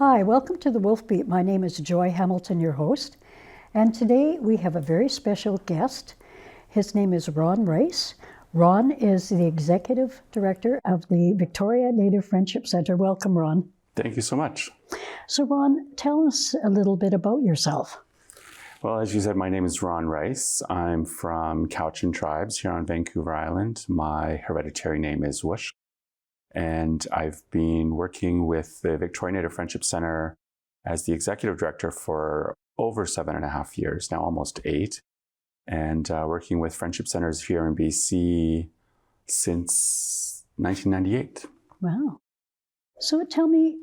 Hi, welcome to the Wolf Beat. My name is Joy Hamilton, your host, and today we have a very special guest. His name is Ron Rice. Ron is the Executive Director of the Victoria Native Friendship Centre. Welcome, Ron. Thank you so much. So, Ron, tell us a little bit about yourself. Well, as you said, my name is Ron Rice. I'm from Cowichan Tribes here on Vancouver Island. My hereditary name is Wush'q. And I've been working with the Victoria Native Friendship Centre as the Executive Director for over 7.5 years, now almost 8. And working with friendship centres here in BC since 1998. Wow. So tell me,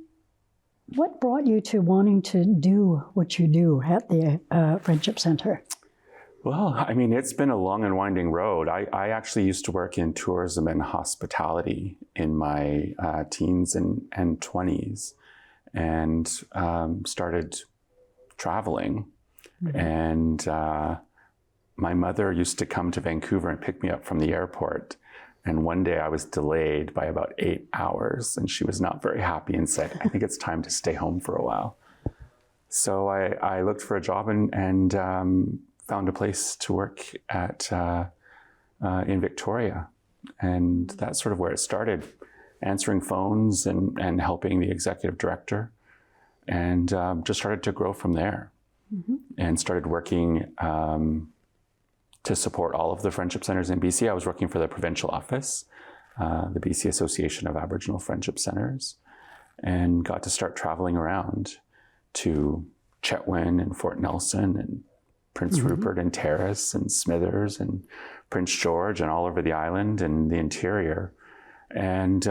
what brought you to wanting to do what you do at the Friendship Centre? Well, I mean, it's been a long and winding road. I actually used to work in tourism and hospitality in my teens and 20s and started traveling. Mm-hmm. And my mother used to come to Vancouver and pick me up from the airport. And one day I was delayed by about 8 hours and she was not very happy and said, I think it's time to stay home for a while. So I looked for a job and found a place to work at in Victoria. And that's sort of where it started, answering phones and helping the executive director. And just started to grow from there. Mm-hmm. And started working to support all of the friendship centres in BC. I was working for the provincial office, the BC Association of Aboriginal Friendship Centres, and got to start traveling around to Chetwynd and Fort Nelson and Prince mm-hmm. Rupert and Terrace and Smithers and Prince George and all over the island and the interior. And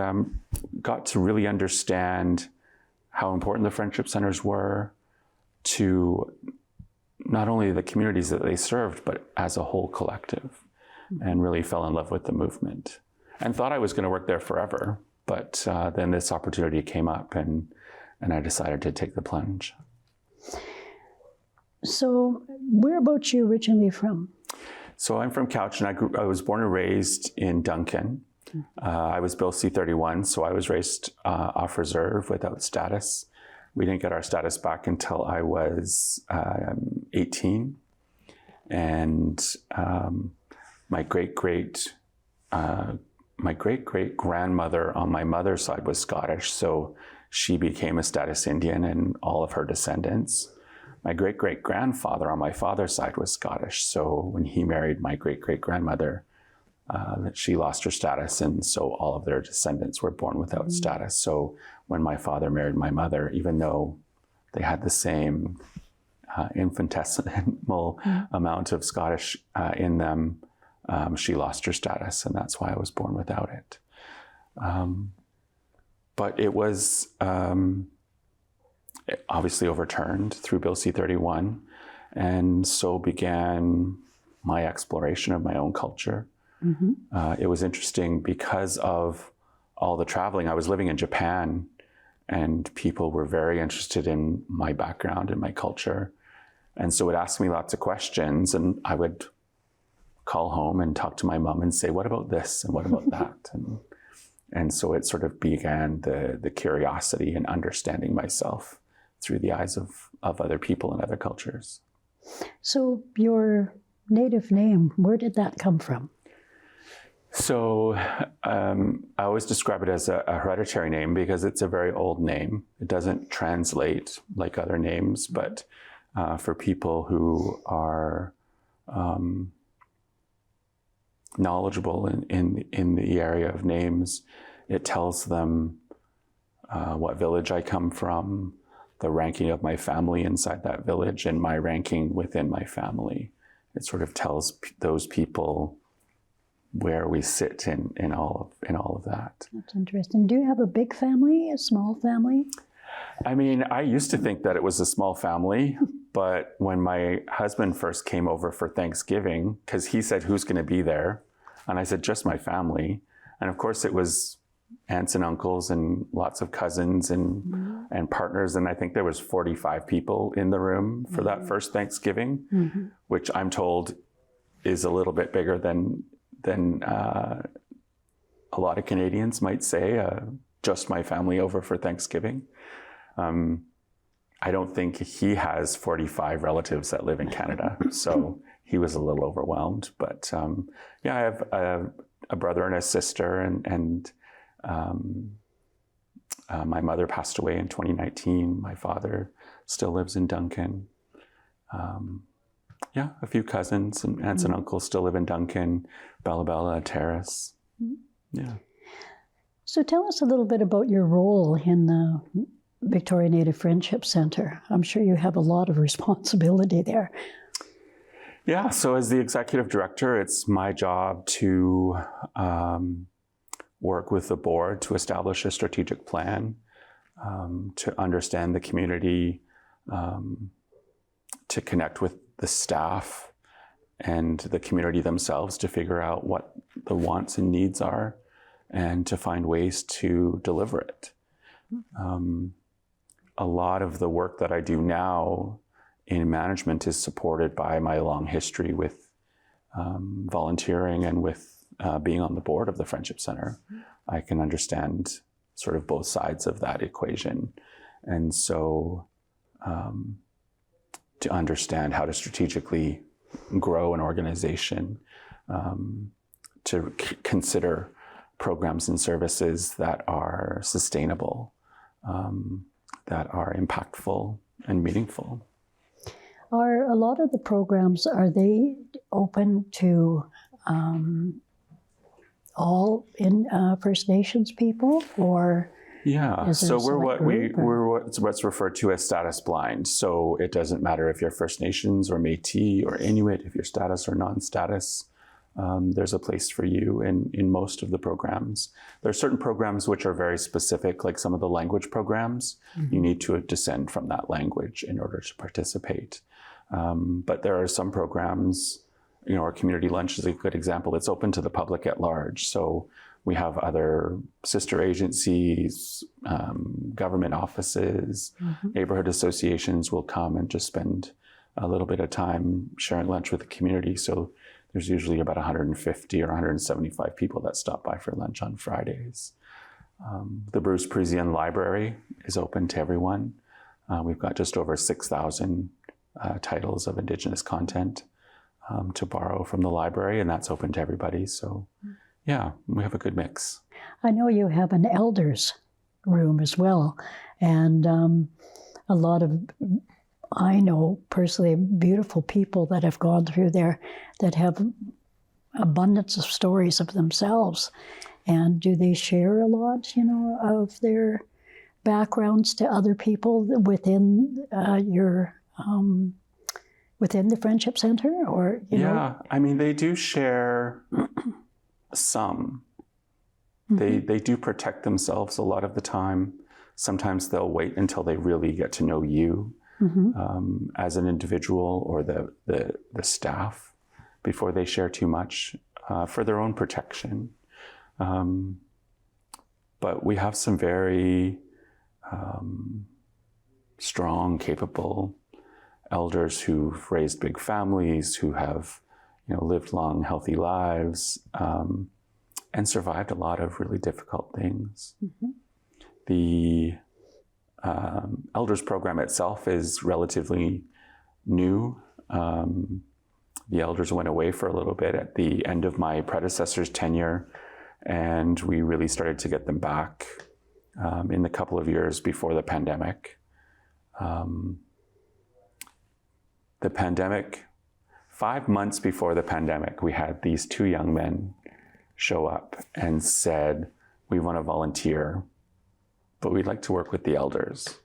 got to really understand how important the friendship centres were to not only the communities that they served, but as a whole collective, and really fell in love with the movement and thought I was going to work there forever. But then this opportunity came up and I decided to take the plunge. So whereabouts are you originally from? So I'm from Cowichan. I was born and raised in Duncan. I was Bill C-31, so I was raised off reserve without status. We didn't get our status back until I was 18. And my great-great-grandmother on my mother's side was Scottish, so she became a status Indian and all of her descendants. My great-great-grandfather on my father's side was Scottish, so when he married my great-great-grandmother, she lost her status, and so all of their descendants were born without mm-hmm. status. So when my father married my mother, even though they had the same infinitesimal mm-hmm. amount of Scottish in them, she lost her status, and that's why I was born without it. But it was obviously overturned through Bill C-31, and so began my exploration of my own culture. Mm-hmm. It was interesting because of all the traveling. I was living in Japan, and people were very interested in my background and my culture, and so would ask me lots of questions, and I would call home and talk to my mom and say, what about this and what about that? And so it sort of began the curiosity and understanding myself through the eyes of other people and other cultures. So your native name, where did that come from? So I always describe it as a hereditary name because it's a very old name. It doesn't translate like other names, but for people who are knowledgeable in the area of names, it tells them what village I come from, the ranking of my family inside that village, and my ranking within my family. It sort of tells those people where we sit in all of that. That's interesting. Do you have a big family, a small family? I mean, I used to think that it was a small family, but when my husband first came over for Thanksgiving, because he said, who's going to be there? And I said, just my family. And of course it was aunts and uncles and lots of cousins and mm-hmm. and partners. And I think there was 45 people in the room for mm-hmm. that first Thanksgiving, mm-hmm. which I'm told is a little bit bigger than a lot of Canadians might say, just my family over for Thanksgiving. I don't think he has 45 relatives that live in Canada. So he was a little overwhelmed. But yeah, I have a brother and a sister, and my mother passed away in 2019. My father still lives in Duncan. Yeah, a few cousins and aunts and uncles still live in Duncan, Bella Terrace. Yeah. So tell us a little bit about your role in the Victoria Native Friendship Centre. I'm sure you have a lot of responsibility there. Yeah, so as the executive director, it's my job to work with the board to establish a strategic plan, to understand the community, to connect with the staff and the community themselves to figure out what the wants and needs are and to find ways to deliver it. A lot of the work that I do now in management is supported by my long history with volunteering and with being on the board of the Friendship Center. I can understand sort of both sides of that equation. And so to understand how to strategically grow an organization, to consider programs and services that are sustainable, that are impactful and meaningful. Are a lot of the programs, are they open to all in First Nations people, or? Yeah, so we're what's referred to as status blind. So it doesn't matter if you're First Nations or Métis or Inuit, if you're status or non-status, there's a place for you in most of the programs. There are certain programs which are very specific, like some of the language programs. You need to descend from that language in order to participate. But there are some programs, our community lunch is a good example. It's open to the public at large. So we have other sister agencies, government offices, neighborhood associations will come and just spend a little bit of time sharing lunch with the community. So there's usually about 150 or 175 people that stop by for lunch on Fridays. The Bruce Parisian Library is open to everyone. We've got just over 6,000 titles of Indigenous content to borrow from the library, and that's open to everybody. So yeah, we have a good mix. I know you have an elders room as well, and a lot of, I know personally, beautiful people that have gone through there that have abundance of stories of themselves. And do they share a lot, of their backgrounds to other people within within the Friendship Center, or Yeah, I mean, they do share some. They do protect themselves a lot of the time. Sometimes they'll wait until they really get to know you as an individual or the staff before they share too much for their own protection. But we have some very strong, capable elders who've raised big families, who have lived long, healthy lives, and survived a lot of really difficult things. The elders program itself is relatively new. The elders went away for a little bit at the end of my predecessor's tenure, and we really started to get them back in the couple of years before the pandemic. The pandemic, 5 months before the pandemic, we had these two young men show up and said, "We want to volunteer, but we'd like to work with the elders."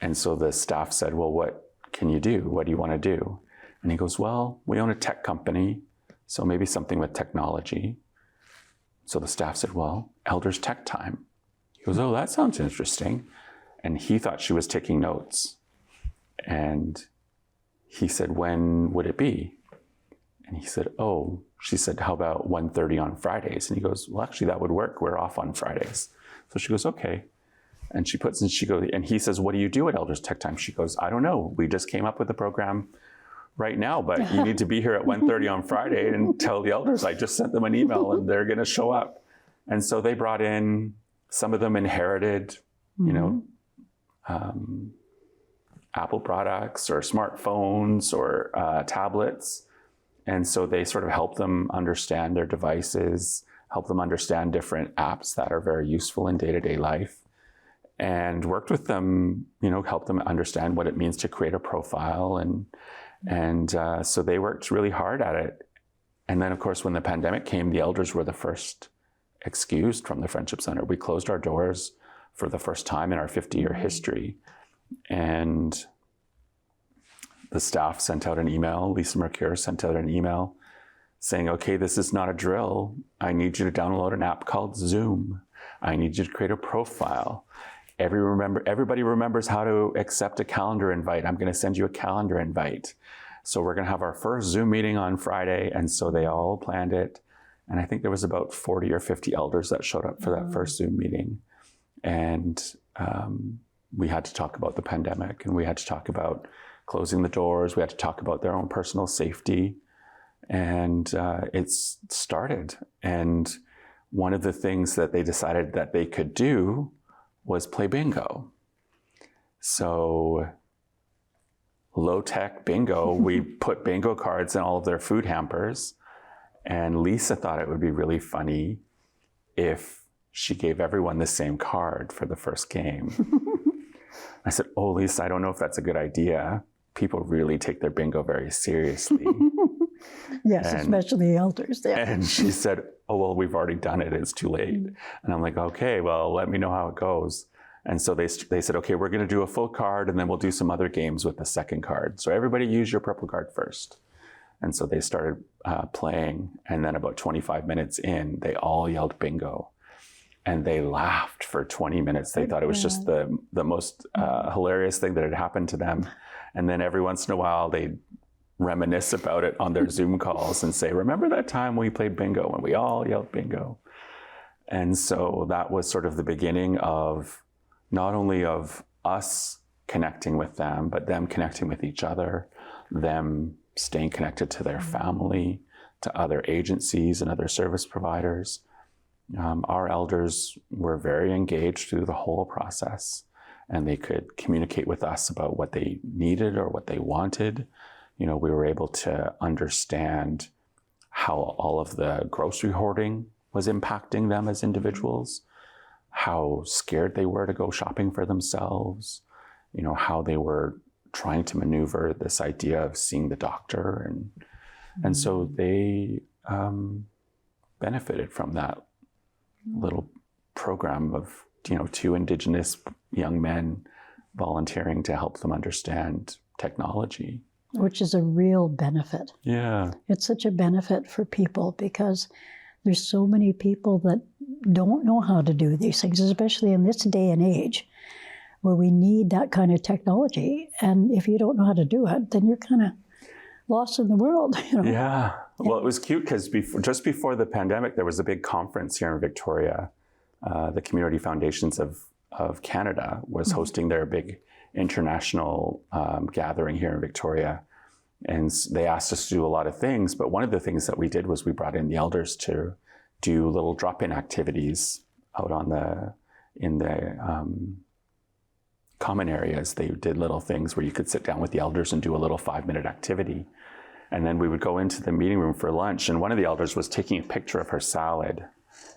And so the staff said, "Well, what can you do? What do you want to do?" And he goes, "Well, we own a tech company, so maybe something with technology." So the staff said, "Well, elders tech time." He goes, "Oh, that sounds interesting." And he thought she was taking notes. And he said, "When would it be?" And he said, "Oh," she said, "how about 1:30 on Fridays?" And he goes, "Well, actually that would work. We're off on Fridays." So she goes, "Okay." And and he says, "What do you do at Elders Tech Time?" She goes, "I don't know. We just came up with the program right now, but you need to be here at 1:30 on Friday and tell the elders I just sent them an email and they're going to show up." And so they brought in, some of them inherited, Apple products or smartphones or tablets. And so they sort of help them understand their devices, help them understand different apps that are very useful in day-to-day life, and worked with them, help them understand what it means to create a profile. And so they worked really hard at it. And then, of course, when the pandemic came, the elders were the first excused from the Friendship Center. We closed our doors for the first time in our 50-year history. And the staff sent out an email, Lisa Mercure sent out an email saying, okay, this is not a drill. I need you to download an app called Zoom. I need you to create a profile. Everybody remembers how to accept a calendar invite. I'm going to send you a calendar invite. So we're going to have our first Zoom meeting on Friday. And so they all planned it. And I think there was about 40 or 50 elders that showed up for that first Zoom meeting. And we had to talk about the pandemic, and we had to talk about closing the doors. We had to talk about their own personal safety. And it started. And one of the things that they decided that they could do was play bingo. So low-tech bingo, we put bingo cards in all of their food hampers. And Lisa thought it would be really funny if she gave everyone the same card for the first game. I said, oh, Lisa, I don't know if that's a good idea. People really take their bingo very seriously. Yes, especially elders. Yeah. And she said, oh, well, we've already done it. It's too late. And I'm like, okay, well, let me know how it goes. And so they said, okay, we're going to do a full card, and then we'll do some other games with the second card. So everybody use your purple card first. And so they started playing. And then about 25 minutes in, they all yelled bingo. And they laughed for 20 minutes. They thought it was just the most hilarious thing that had happened to them. And then every once in a while, they'd reminisce about it on their Zoom calls and say, remember that time we played bingo and we all yelled bingo? And so that was sort of the beginning of not only of us connecting with them, but them connecting with each other, them staying connected to their family, to other agencies and other service providers. Our elders were very engaged through the whole process, and they could communicate with us about what they needed or what they wanted. We were able to understand how all of the grocery hoarding was impacting them as individuals, how scared they were to go shopping for themselves, how they were trying to maneuver this idea of seeing the doctor. And so they benefited from that little program of, 2 Indigenous young men volunteering to help them understand technology. Which is a real benefit. Yeah. It's such a benefit for people because there's so many people that don't know how to do these things, especially in this day and age where we need that kind of technology. And if you don't know how to do it, then you're kind of lost in the world. Yeah. Well, it was cute because just before the pandemic, there was a big conference here in Victoria. The Community Foundations of Canada was hosting their big international gathering here in Victoria. And they asked us to do a lot of things, but one of the things that we did was we brought in the elders to do little drop-in activities out in the common areas. They did little things where you could sit down with the elders and do a little 5-minute activity. And then we would go into the meeting room for lunch, and one of the elders was taking a picture of her salad.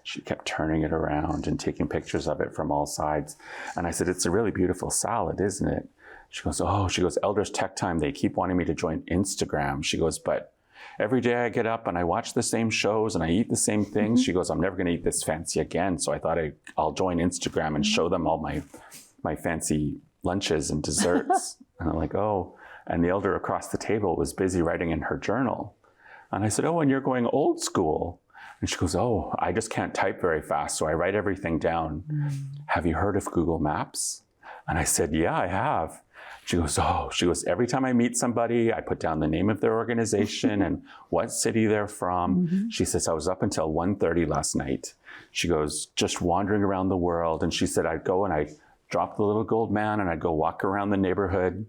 She kept turning it around and taking pictures of it from all sides. And I said, it's a really beautiful salad, isn't it? She goes, Elders Tech Time, they keep wanting me to join Instagram. She goes, but every day I get up and I watch the same shows and I eat the same things. She goes, I'm never going to eat this fancy again. So I thought I'll join Instagram and show them all my fancy lunches and desserts. And I'm like, oh. And the elder across the table was busy writing in her journal. And I said, oh, and you're going old school. And she goes, oh, I just can't type very fast, so I write everything down. Have you heard of Google Maps? And I said, yeah, I have. She goes, every time I meet somebody, I put down the name of their organization and what city they're from. She says, I was up until 1:30 last night. She goes, just wandering around the world. And she said, I'd go and I'd drop the little gold man and I'd go walk around the neighborhood.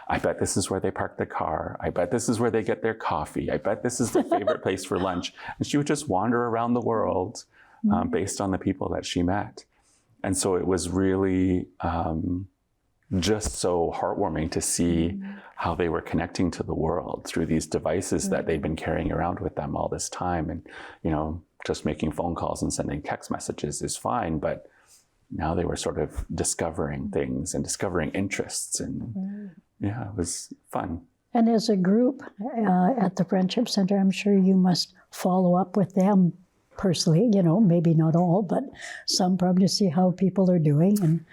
I bet this is where they park the car. I bet this is where they get their coffee. I bet this is their favorite place for lunch. And she would just wander around the world based on the people that she met. And so it was really just so heartwarming to see how they were connecting to the world through these devices that they've been carrying around with them all this time. And, just making phone calls and sending text messages is fine, but now they were sort of discovering things and discovering interests. And yeah, it was fun. And as a group at the Friendship Center, I'm sure you must follow up with them personally, maybe not all, but some, probably to see how people are doing. And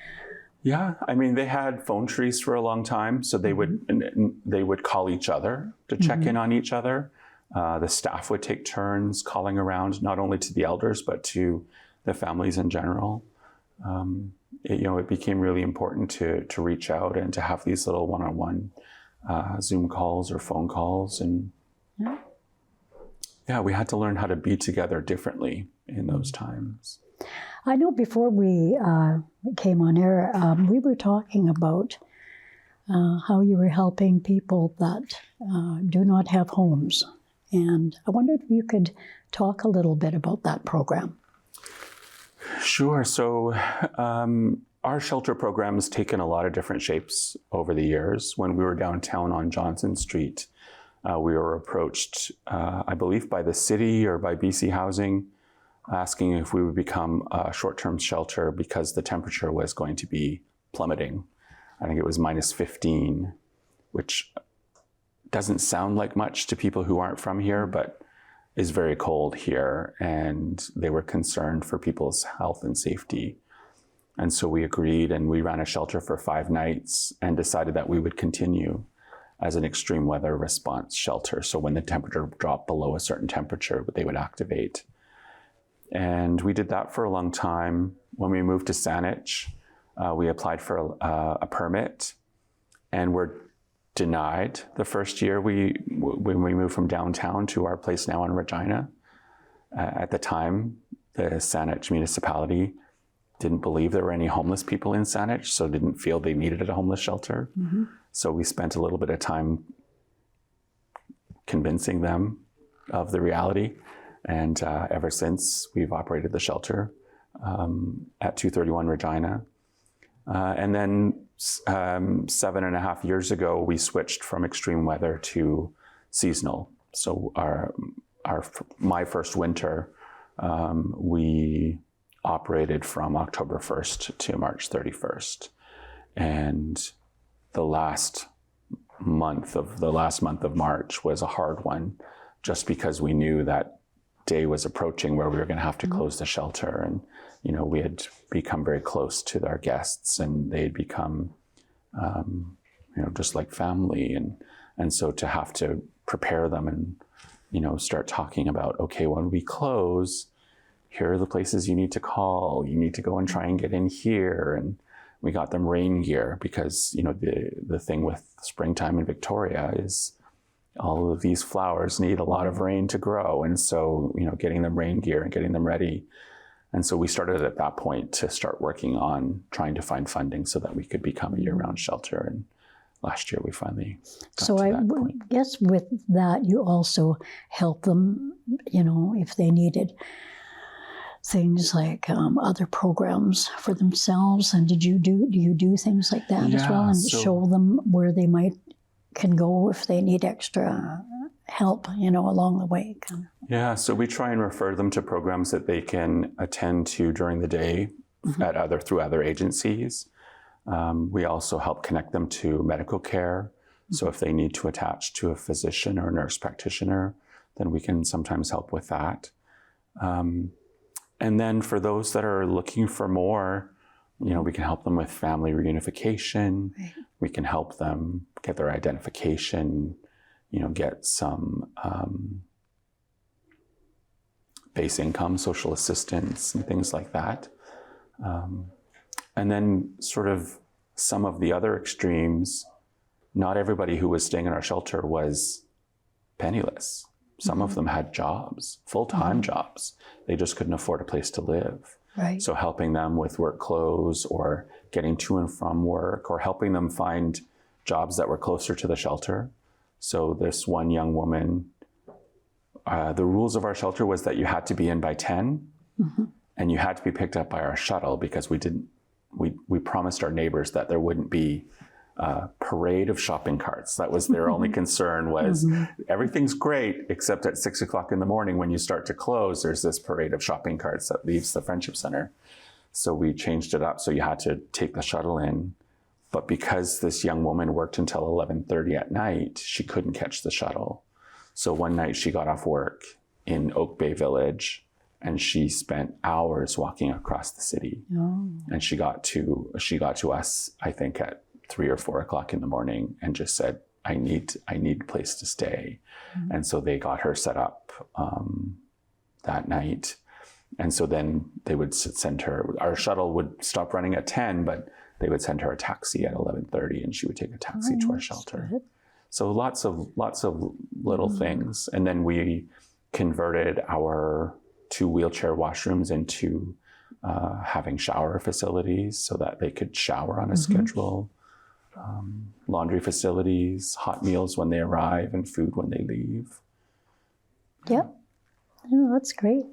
yeah, I mean, they had phone trees for a long time, so they would call each other to check in on each other. The staff would take turns calling around, not only to the elders, but to the families in general. It became really important to reach out and to have these little one-on-one Zoom calls or phone calls. And we had to learn how to be together differently in those times. I know before we came on air, we were talking about how you were helping people that do not have homes. And I wondered if you could talk a little bit about that program. Sure. So our shelter program has taken a lot of different shapes over the years. When we were downtown on Johnson Street, we were approached, I believe, by the city or by BC Housing, asking if we would become a short-term shelter because the temperature was going to be plummeting. I think it was -15, which doesn't sound like much to people who aren't from here, but is very cold here. And they were concerned for people's health and safety. And so we agreed, and we ran a shelter for 5 nights and decided that we would continue as an extreme weather response shelter. So when the temperature dropped below a certain temperature, they would activate. And we did that for a long time. When we moved to Saanich, we applied for a permit and were denied the first year when we moved from downtown to our place now in Regina. At the time, the Saanich municipality didn't believe there were any homeless people in Saanich, so didn't feel they needed a homeless shelter. So we spent a little bit of time convincing them of the reality. And ever since, we've operated the shelter at 231 Regina. And then 7.5 years ago, we switched from extreme weather to seasonal. So my first winter, we operated from October 1st to March 31st. And the last month of March was a hard one, just because we knew that day was approaching where we were going to have to close the shelter. And, we had become very close to our guests, and they had become, just like family. And so to have to prepare them and, start talking about, okay, when we close, here are the places you need to call. You need to go and try and get in here. And we got them rain gear because, the thing with springtime in Victoria is all of these flowers need a lot of rain to grow. And so, getting them rain gear and getting them ready. And so we started at that point to start working on trying to find funding so that we could become a year-round shelter. And last year we finally got to that point. I guess with that, you also help them, if they needed things like other programs for themselves. And do you do things like that as well, and show them where they can go if they need extra help, along the way? Yeah, so we try and refer them to programs that they can attend to during the day through other agencies. We also help connect them to medical care. So if they need to attach to a physician or a nurse practitioner, then we can sometimes help with that. And then for those that are looking for more, we can help them with family reunification. Right. We can help them get their identification, get some base income, social assistance, and things like that. And then sort of some of the other extremes, not everybody who was staying in our shelter was penniless. Some of them had jobs, full-time jobs. They just couldn't afford a place to live. Right. So helping them with work clothes or getting to and from work, or helping them find jobs that were closer to the shelter. So this one young woman, the rules of our shelter was that you had to be in by 10 and you had to be picked up by our shuttle, because we promised our neighbors that there wouldn't be a parade of shopping carts. That was their only concern was everything's great, except at 6 o'clock in the morning when you start to close, there's this parade of shopping carts that leaves the Friendship Center. So we changed it up. So you had to take the shuttle in. But because this young woman worked until 11:30 at night, she couldn't catch the shuttle. So one night she got off work in Oak Bay Village and she spent hours walking across the city. Oh. And she got to us, I think, at 3 or 4 o'clock in the morning and just said, I need a place to stay. And so they got her set up that night. And so then they would send her, our shuttle would stop running at 10, but they would send her a taxi at 11:30 and she would take a taxi to our shelter. Good. So lots of little things. And then we converted our 2 wheelchair washrooms into having shower facilities so that they could shower on a schedule, laundry facilities, hot meals when they arrive and food when they leave. Yep. Oh, that's great.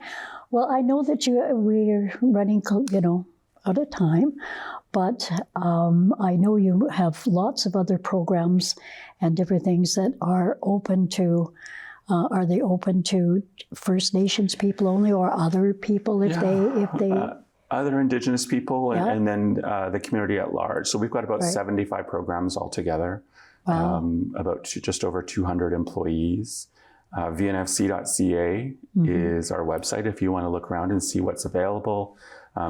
Well, I know that we're running, out of time, but I know you have lots of other programs and different things that are open to. Are they open to First Nations people only, or other people if they? Other Indigenous people and then the community at large. So we've got about 75 programs altogether. Wow. About just over 200 employees. VNFC.ca is our website if you want to look around and see what's available.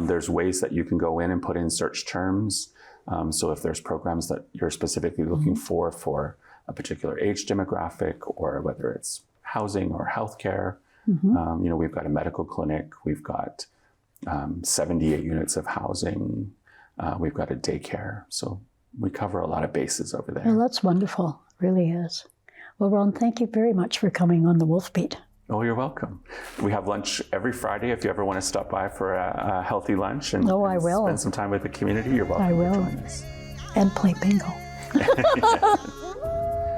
There's ways that you can go in and put in search terms. So if there's programs that you're specifically looking for a particular age demographic, or whether it's housing or healthcare, we've got a medical clinic, we've got 78 units of housing, we've got a daycare. So we cover a lot of bases over there. Well, that's wonderful, really is. Well, Ron, thank you very much for coming on the Wolf Beat. Oh, you're welcome. We have lunch every Friday. If you ever want to stop by for a healthy lunch and I will. Spend some time with the community, you're welcome to join us. And play bingo.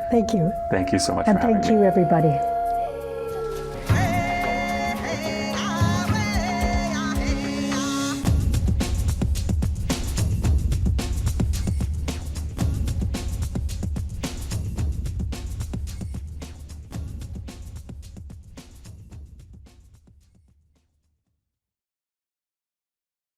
Thank you. Thank you so much for having me. And thank you, everybody.